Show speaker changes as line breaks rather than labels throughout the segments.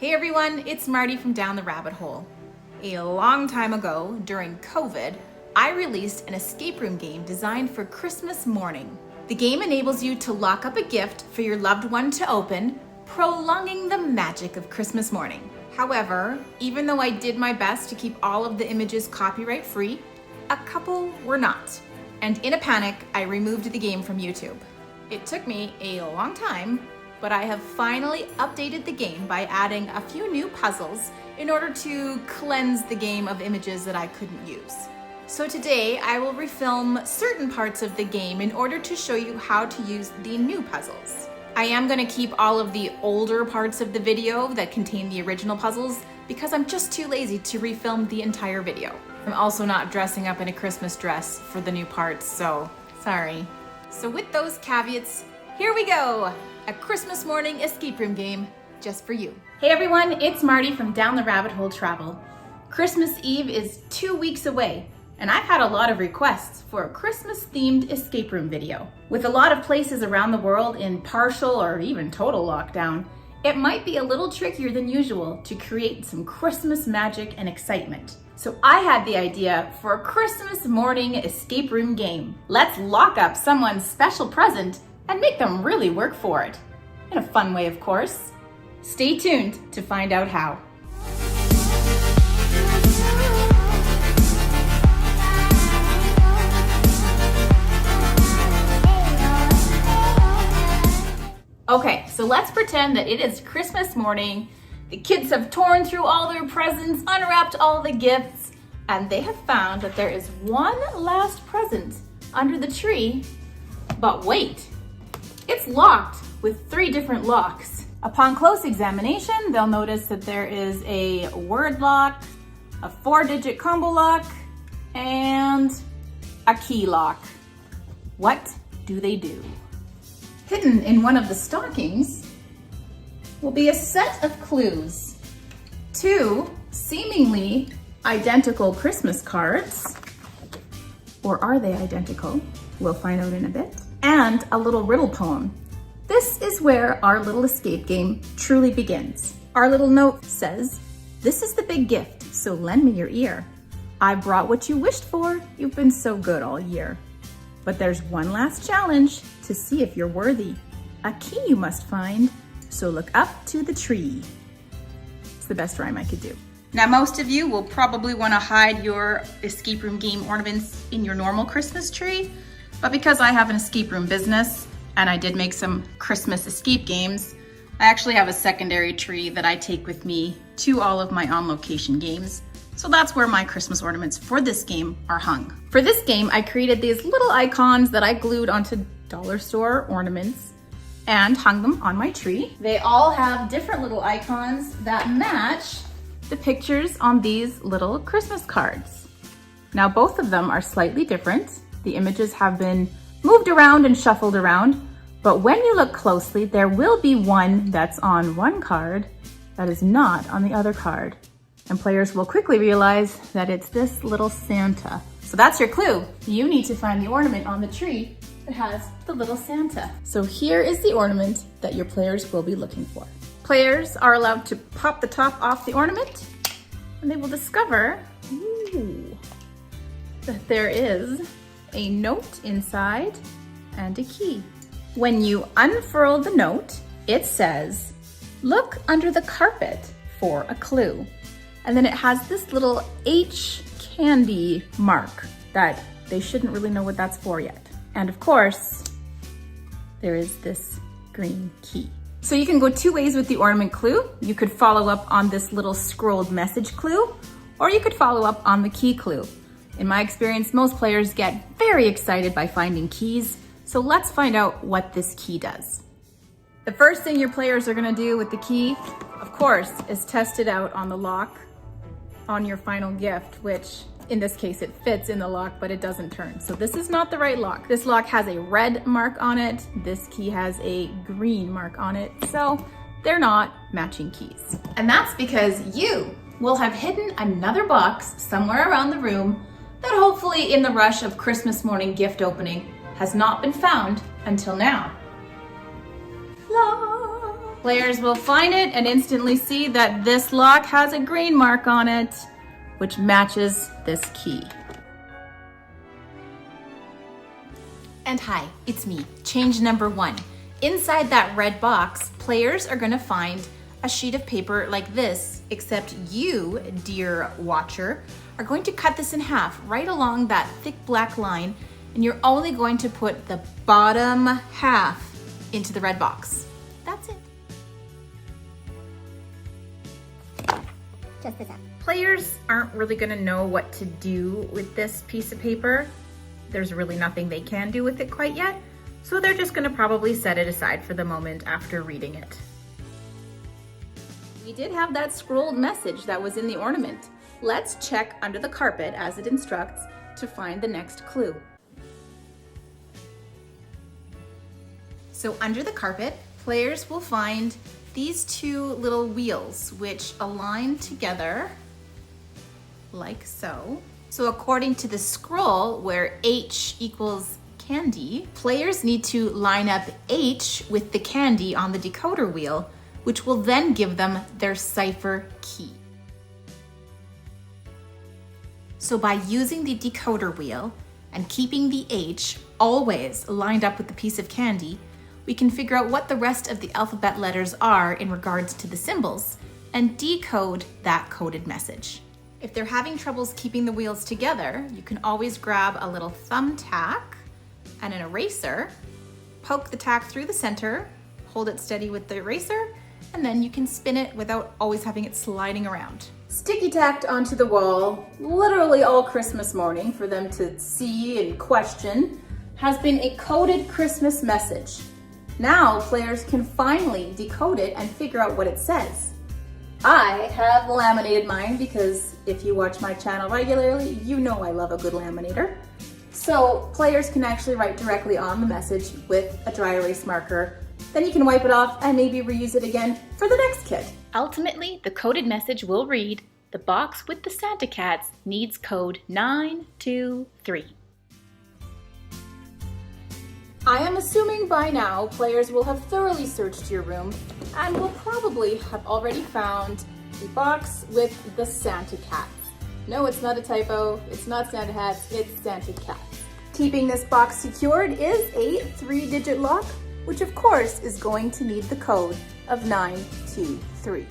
Hey everyone, it's Marti from Down the Rabbit Hole. A long time ago, during COVID, I released an escape room game designed for Christmas morning. The game enables you to lock up a gift for your loved one to open, prolonging the magic of Christmas morning. However, even though I did my best to keep all of the images copyright free, a couple were not. And in a panic, I removed the game from YouTube. It took me a long time, but I have finally updated the game by adding a few new puzzles in order to cleanse the game of images that I couldn't use. So today I will refilm certain parts of the game in order to show you how to use the new puzzles. I am going to keep all of the older parts of the video that contain the original puzzles because I'm just too lazy to refilm the entire video. I'm also not dressing up in a Christmas dress for the new parts, so sorry. So with those caveats, here we go! A Christmas morning escape room game just for you. Hey everyone, it's Marti from Down the Rabbit Hole Travel. Christmas Eve is 2 weeks away, and I've had a lot of requests for a Christmas-themed escape room video. With a lot of places around the world in partial or even total lockdown, it might be a little trickier than usual to create some Christmas magic and excitement. So I had the idea for a Christmas morning escape room game. Let's lock up someone's special present and make them really work for it. In a fun way, of course. Stay tuned to find out how. Okay, so let's pretend that it is Christmas morning. The kids have torn through all their presents, unwrapped all the gifts, and they have found that there is one last present under the tree. But wait, it's locked with 3 different locks. Upon close examination, they'll notice that there is a word lock, a 4-digit combo lock, and a key lock. What do they do? Hidden in one of the stockings will be a set of clues. 2 seemingly identical Christmas cards, or are they identical? We'll find out in a bit. And a little riddle poem. This is where our little escape game truly begins. Our little note says, "This is the big gift, so lend me your ear. I brought what you wished for, you've been so good all year. But there's one last challenge to see if you're worthy. A key you must find, so look up to the tree." It's the best rhyme I could do. Now, most of you will probably want to hide your escape room game ornaments in your normal Christmas tree, but because I have an escape room business and I did make some Christmas escape games, I actually have a secondary tree that I take with me to all of my on-location games. So that's where my Christmas ornaments for this game are hung. For this game, I created these little icons that I glued onto dollar store ornaments and hung them on my tree. They all have different little icons that match the pictures on these little Christmas cards. Now, both of them are slightly different. The images have been moved around and shuffled around, but when you look closely, there will be one that's on one card that is not on the other card. And players will quickly realize that it's this little Santa. So that's your clue. You need to find the ornament on the tree that has the little Santa. So here is the ornament that your players will be looking for. Players are allowed to pop the top off the ornament, and they will discover that there is a note inside and a key. When you unfurl the note, it says, "Look under the carpet for a clue." And then it has this little H candy mark that they shouldn't really know what that's for yet. And of course, there is this green key. So you can go 2 ways with the ornament clue. You could follow up on this little scrolled message clue, or you could follow up on the key clue. In my experience, most players get very excited by finding keys. So let's find out what this key does. The first thing your players are gonna do with the key, of course, is test it out on the lock on your final gift, which in this case it fits in the lock, but it doesn't turn. So this is not the right lock. This lock has a red mark on it. This key has a green mark on it. So they're not matching keys. And that's because you will have hidden another box somewhere around the room that hopefully in the rush of Christmas morning gift opening has not been found until now. La! Players will find it and instantly see that this lock has a green mark on it, which matches this key. And hi, it's me, change number 1. Inside that red box, players are gonna find a sheet of paper like this, except you, dear watcher, are going to cut this in half right along that thick black line, and you're only going to put the bottom half into the red box. That's it.
Just this up.
Players aren't really gonna know what to do with this piece of paper. There's really nothing they can do with it quite yet, so they're just gonna probably set it aside for the moment after reading it. We did have that scrolled message that was in the ornament. Let's check under the carpet as it instructs to find the next clue. So under the carpet, players will find these 2 little wheels which align together like so. So according to the scroll where H equals candy, players need to line up H with the candy on the decoder wheel, which will then give them their cipher key. So by using the decoder wheel and keeping the H always lined up with the piece of candy, we can figure out what the rest of the alphabet letters are in regards to the symbols and decode that coded message. If they're having troubles keeping the wheels together, you can always grab a little thumbtack and an eraser, poke the tack through the center, hold it steady with the eraser, and then you can spin it without always having it sliding around. Sticky tacked onto the wall, literally all Christmas morning for them to see and question, has been a coded Christmas message. Now players can finally decode it and figure out what it says. I have laminated mine because if you watch my channel regularly, you know I love a good laminator. So players can actually write directly on the message with a dry erase marker. Then you can wipe it off and maybe reuse it again for the next kid. Ultimately, the coded message will read, "The box with the Santa cats needs code 923. I am assuming by now players will have thoroughly searched your room and will probably have already found the box with the Santa cats. No, it's not a typo, it's not Santa hats, it's Santa cats. Keeping this box secured is a 3-digit lock, which of course is going to need the code of 923.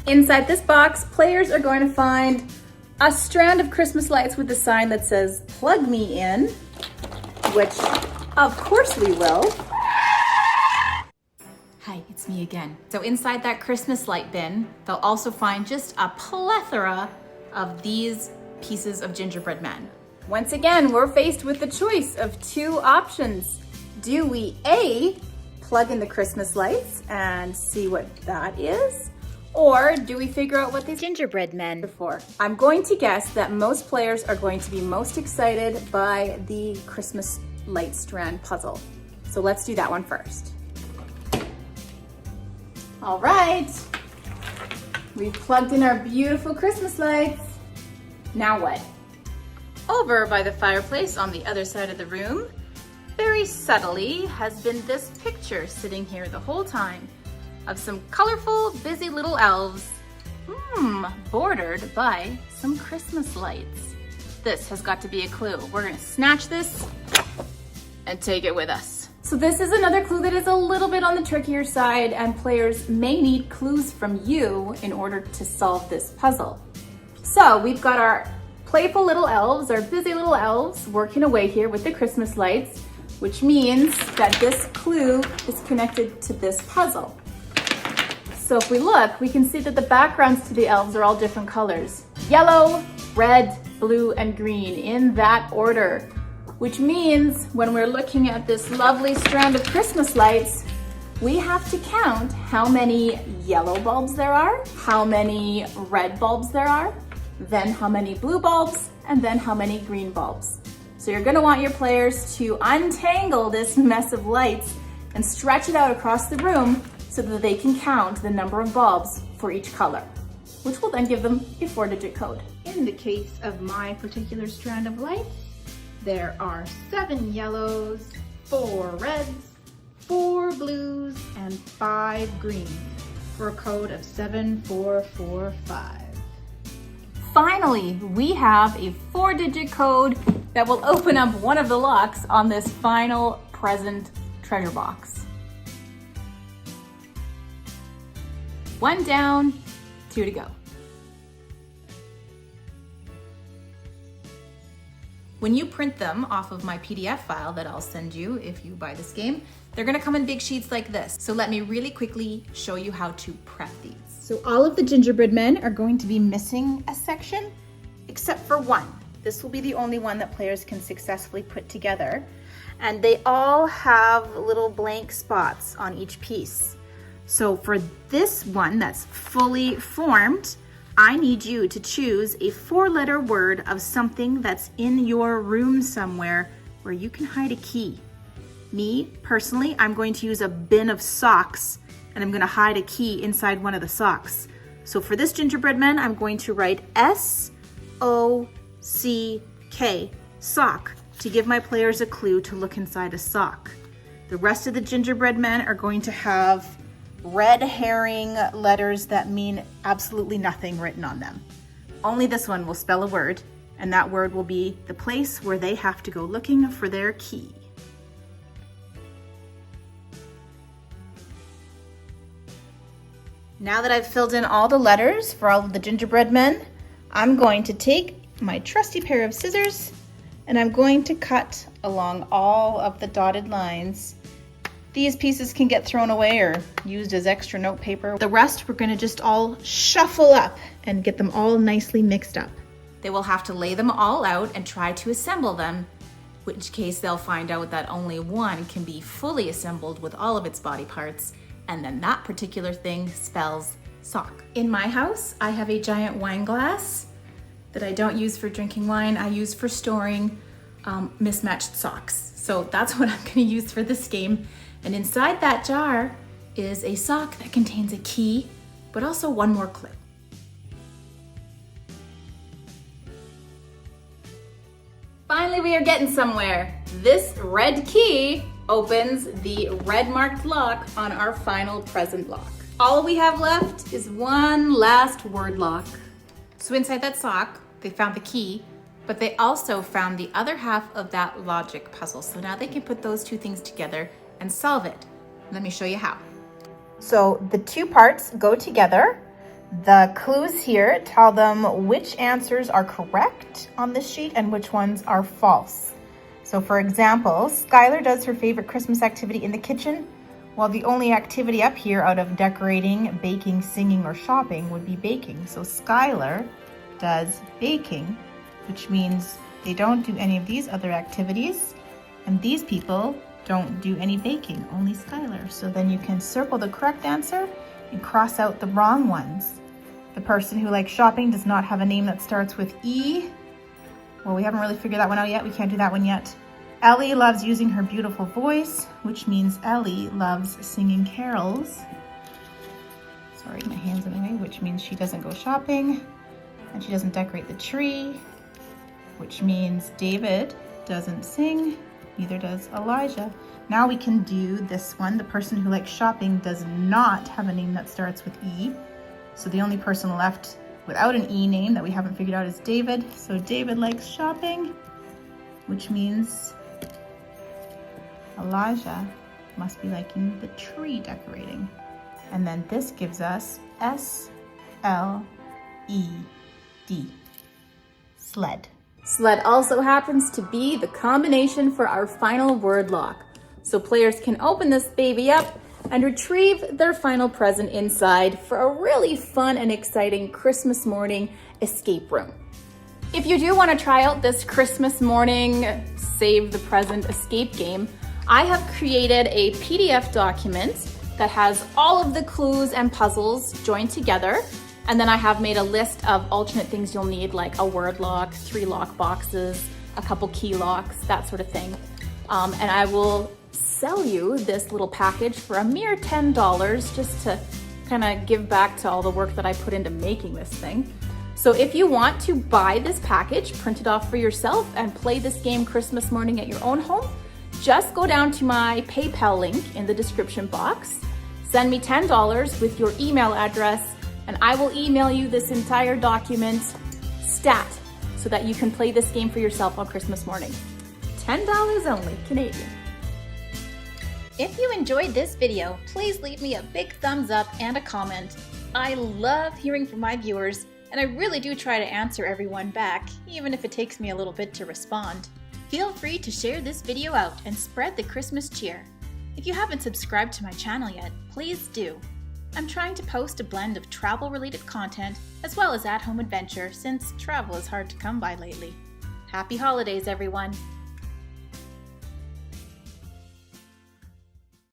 Inside this box, players are going to find a strand of Christmas lights with a sign that says, "Plug me in," which of course we will. Hi, it's me again. So inside that Christmas light bin, they'll also find just a plethora of these pieces of gingerbread men. Once again, we're faced with the choice of 2 options. Do we A, plug in the Christmas lights and see what that is? Or do we figure out what these gingerbread men are for? I'm going to guess that most players are going to be most excited by the Christmas light strand puzzle. So let's do that one first. All right, we've plugged in our beautiful Christmas lights. Now what? Over by the fireplace on the other side of the room, very subtly has been this picture sitting here the whole time of some colorful, busy little elves, bordered by some Christmas lights. This has got to be a clue. We're gonna snatch this and take it with us. So this is another clue that is a little bit on the trickier side, and players may need clues from you in order to solve this puzzle. So we've got our playful little elves, our busy little elves, working away here with the Christmas lights, which means that this clue is connected to this puzzle. So if we look, we can see that the backgrounds to the elves are all different colors. Yellow, red, blue, and green in that order, which means when we're looking at this lovely strand of Christmas lights, we have to count how many yellow bulbs there are, how many red bulbs there are, then how many blue bulbs, and then how many green bulbs. So you're gonna want your players to untangle this mess of lights and stretch it out across the room so that they can count the number of bulbs for each color. which will then give them a 4-digit code. In the case of my particular strand of light, there are 7 yellows, 4 reds, 4 blues, and 5 greens for a code of 7445. Finally, we have a 4-digit code that will open up one of the locks on this final present treasure box. 1 down, 2 to go. When you print them off of my PDF file that I'll send you if you buy this game, they're gonna come in big sheets like this. So let me really quickly show you how to prep these. So all of the gingerbread men are going to be missing a section, except for one. This will be the only one that players can successfully put together. And they all have little blank spots on each piece. So for this one that's fully formed, I need you to choose a 4-letter word of something that's in your room somewhere where you can hide a key. Me, personally, I'm going to use a bin of socks and I'm gonna hide a key inside one of the socks. So for this gingerbread man, I'm going to write S-O-C-K, sock, to give my players a clue to look inside a sock. The rest of the gingerbread men are going to have red herring letters that mean absolutely nothing written on them. Only this one will spell a word, and that word will be the place where they have to go looking for their key. Now that I've filled in all the letters for all of the gingerbread men, I'm going to take my trusty pair of scissors and I'm going to cut along all of the dotted lines. These pieces can get thrown away or used as extra note paper. The rest we're going to just all shuffle up and get them all nicely mixed up. They will have to lay them all out and try to assemble them, in which case they'll find out that only one can be fully assembled with all of its body parts, and then that particular thing spells sock. In my house, I have a giant wine glass that I don't use for drinking wine. I use for storing mismatched socks. So that's what I'm gonna use for this game. And inside that jar is a sock that contains a key, but also one more clue. Finally, we are getting somewhere. This red key opens the red marked lock on our final present lock. All we have left is one last word lock. So inside that sock, they found the key, but they also found the other half of that logic puzzle. So now they can put those two things together and solve it. Let me show you how. So the two parts go together. The clues here tell them which answers are correct on this sheet and which ones are false. So for example, Skylar does her favorite Christmas activity in the kitchen, while the only activity up here out of decorating, baking, singing, or shopping would be baking. So Skylar does baking, which means they don't do any of these other activities, and these people don't do any baking, only Skylar. So then you can circle the correct answer and cross out the wrong ones. The person who likes shopping does not have a name that starts with E. Well, we haven't really figured that one out yet. We can't do that one yet. Ellie loves using her beautiful voice, which means Ellie loves singing carols. Sorry, my hand's in the way, which means she doesn't go shopping. And she doesn't decorate the tree, which means David doesn't sing, neither does Elijah. Now we can do this one. The person who likes shopping does not have a name that starts with E. So the only person left without an E name that we haven't figured out is David. So David likes shopping, which means Elijah must be liking the tree decorating. And then this gives us S-L-E-D, sled. Sled also happens to be the combination for our final word lock. So players can open this baby up and retrieve their final present inside for a really fun and exciting Christmas morning escape room. If you do want to try out this Christmas morning save the present escape game, I have created a PDF document that has all of the clues and puzzles joined together. And then I have made a list of alternate things you'll need, like a word lock, 3 lock boxes, a couple key locks, that sort of thing. And I will sell you this little package for a mere $10 just to kind of give back to all the work that I put into making this thing. So if you want to buy this package, print it off for yourself, and play this game Christmas morning at your own home, just go down to my PayPal link in the description box, send me $10 with your email address, and I will email you this entire document stat so that you can play this game for yourself on Christmas morning. $10 only, Canadian. If you enjoyed this video, please leave me a big thumbs up and a comment. I love hearing from my viewers, and I really do try to answer everyone back, even if it takes me a little bit to respond. Feel free to share this video out and spread the Christmas cheer. If you haven't subscribed to my channel yet, please do. I'm trying to post a blend of travel-related content as well as at-home adventure, since travel is hard to come by lately. Happy holidays, everyone!